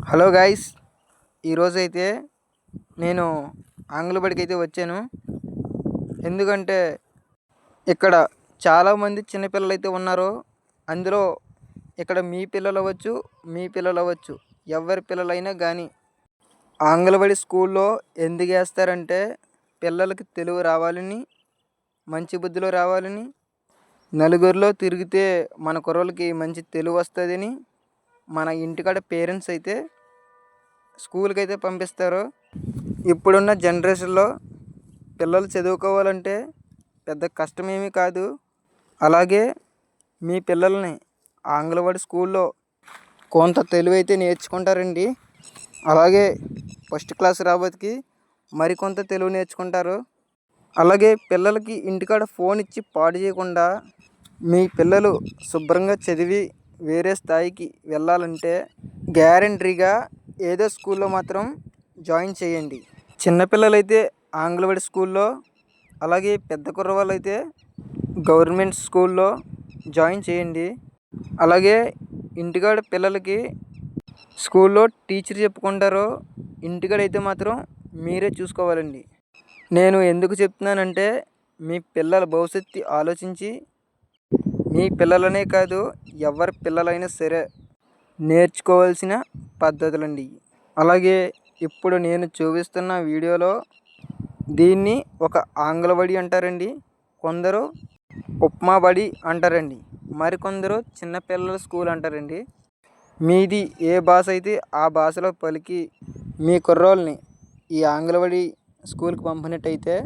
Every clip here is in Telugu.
హలో గాయ్స్, ఈరోజైతే నేను ఆంగ్ల బడికి అయితే వచ్చాను. ఎందుకంటే ఇక్కడ చాలామంది చిన్నపిల్లలు అయితే ఉన్నారు. అందులో ఇక్కడ మీ పిల్లలు అవ్వచ్చు, ఎవరి పిల్లలైనా కానీ ఆంగ్లబడి స్కూల్లో ఎందుకు వేస్తారంటే పిల్లలకి తెలుగు రావాలని, మంచి బుద్ధిలో రావాలని, నలుగురిలో తిరిగితే మన కుర్రోళ్ళకి మంచి తెలుగు వస్తుందని మన ఇంటికాడ పేరెంట్స్ అయితే స్కూల్కి అయితే పంపిస్తారు. ఇప్పుడున్న జనరేషన్లో పిల్లలు చదువుకోవాలంటే పెద్ద కష్టమేమీ కాదు. అలాగే మీ పిల్లల్ని ఆంగ్లవాడి స్కూల్లో కొంత తెలుగు అయితే నేర్చుకుంటారండి. అలాగే ఫస్ట్ క్లాస్ రాబోతుకి మరికొంత తెలుగు నేర్చుకుంటారు. అలాగే పిల్లలకి ఇంటికాడ ఫోన్ ఇచ్చి పాడు చేయకుండా మీ పిల్లలు శుభ్రంగా చదివి వేరే స్థాయికి వెళ్ళాలంటే గ్యారంటీగా ఏదో స్కూల్లో మాత్రం జాయిన్ చేయండి. చిన్నపిల్లలైతే ఆంగ్లవాడి స్కూల్లో, అలాగే పెద్ద కుర్రవాళ్ళు అయితే గవర్నమెంట్ స్కూల్లో జాయిన్ చేయండి. అలాగే ఇంటికాడ పిల్లలకి స్కూల్లో టీచర్ చెప్పుకుంటారో, ఇంటికాడ అయితే మాత్రం మీరే చూసుకోవాలండి. నేను ఎందుకు చెప్తున్నానంటే మీ పిల్లల భవిష్యత్తు ఆలోచించి మీ పిల్లలనే కాదు ఎవరి పిల్లలైనా సరే నేర్చుకోవాల్సిన పద్ధతులండి. అలాగే ఇప్పుడు నేను చూపిస్తున్న వీడియోలో దీన్ని ఒక ఆంగ్లబడి అంటారండి, కొందరు ఉప్మా బడి అంటారండి, మరికొందరు చిన్నపిల్లల స్కూల్ అంటారండి. మీది ఏ భాష అయితే ఆ భాషలో పలికి మీ కుర్రోళ్ళని ఈ ఆంగ్లబడి స్కూల్కి పంపినట్టయితే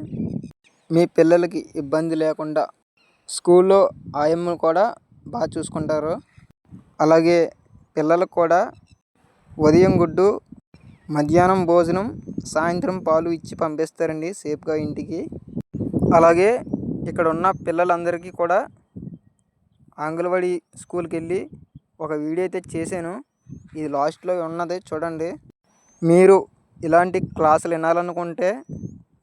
మీ పిల్లలకి ఇబ్బంది లేకుండా స్కూల్లో ఆయమ్మలు కూడా బాగా చూసుకుంటారు. అలాగే పిల్లలకు కూడా ఉదయం గుడ్డు, మధ్యాహ్నం భోజనం, సాయంత్రం పాలు ఇచ్చి పంపిస్తారండి సేఫ్గా ఇంటికి. అలాగే ఇక్కడ ఉన్న పిల్లలందరికీ కూడా ఆంగ్లవాడి స్కూల్కి వెళ్ళి ఒక వీడియో అయితే చేశాను. ఇది లాస్ట్లో ఉన్నది చూడండి. మీరు ఇలాంటి క్లాసులు వినాలనుకుంటే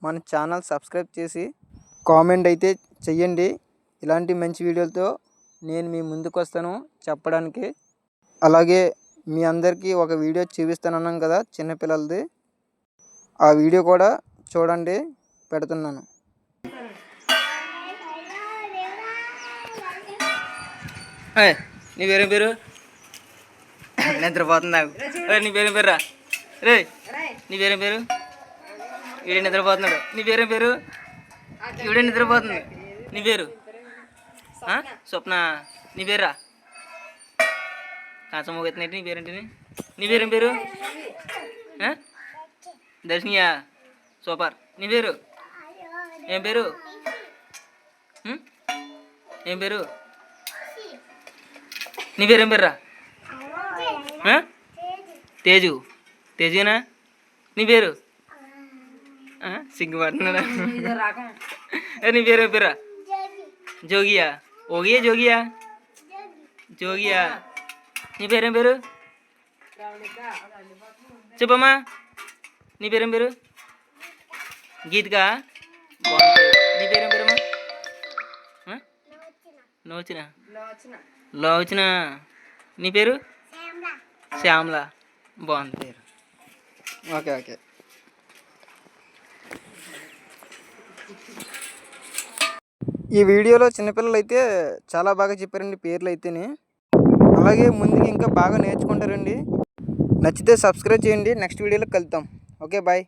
మన ఛానల్ సబ్స్క్రైబ్ చేసి కామెంట్ అయితే చెయ్యండి. ఇలాంటి మంచి వీడియోలతో నేను మీ ముందుకు వస్తాను చెప్పడానికి. అలాగే మీ అందరికీ ఒక వీడియో చూపిస్తానన్నాను కదా చిన్నపిల్లలది, ఆ వీడియో కూడా చూడండి, పెడుతున్నాను. నీ పేరేం పేరు? నిద్రపోతుంది. నీ పేరేం పేరు? రే నీ పేరేం పేరు? వీడే నిద్రపోతున్నాడు. నీ పేరేం పేరు? వీడే నిద్రపోతుంది. నీ పేరు స్వప్న. నీ పేరా? కాంచం మోగెత్తినట్టు. నీ పేరేంటిని? నీ పేరేం పేరు? దర్శనియా. సూపర్. నీ పేరు ఏం పేరు? ఏం పేరు? నీ పేరేం పేర్రా? తేజు. తేజునా? నీ పేరు? సిగ్గుపడుతున్నాడా? నీ పేరేం పేరా? జోగియా. ఓగియా జోగియా? జోగియా. నీ పేరేం పేరు? చెప్పమ్మా. నీ పేరేం పేరు? గీతికా. నీ పేరేం పేరమ్మా? లోచన. లోచన. నీ పేరు? శ్యామల. బాగుంది పేరు. Okay okay. ఈ వీడియోలో చిన్నపిల్లలు అయితే చాలా బాగా చెప్పారండి పేర్లు అయితేనే. అలాగే ముందుకి ఇంకా బాగా నేర్చుకుంటారండి. నచ్చితే సబ్స్క్రైబ్ చేయండి. నెక్స్ట్ వీడియోలో కలుద్దాం. Okay bye.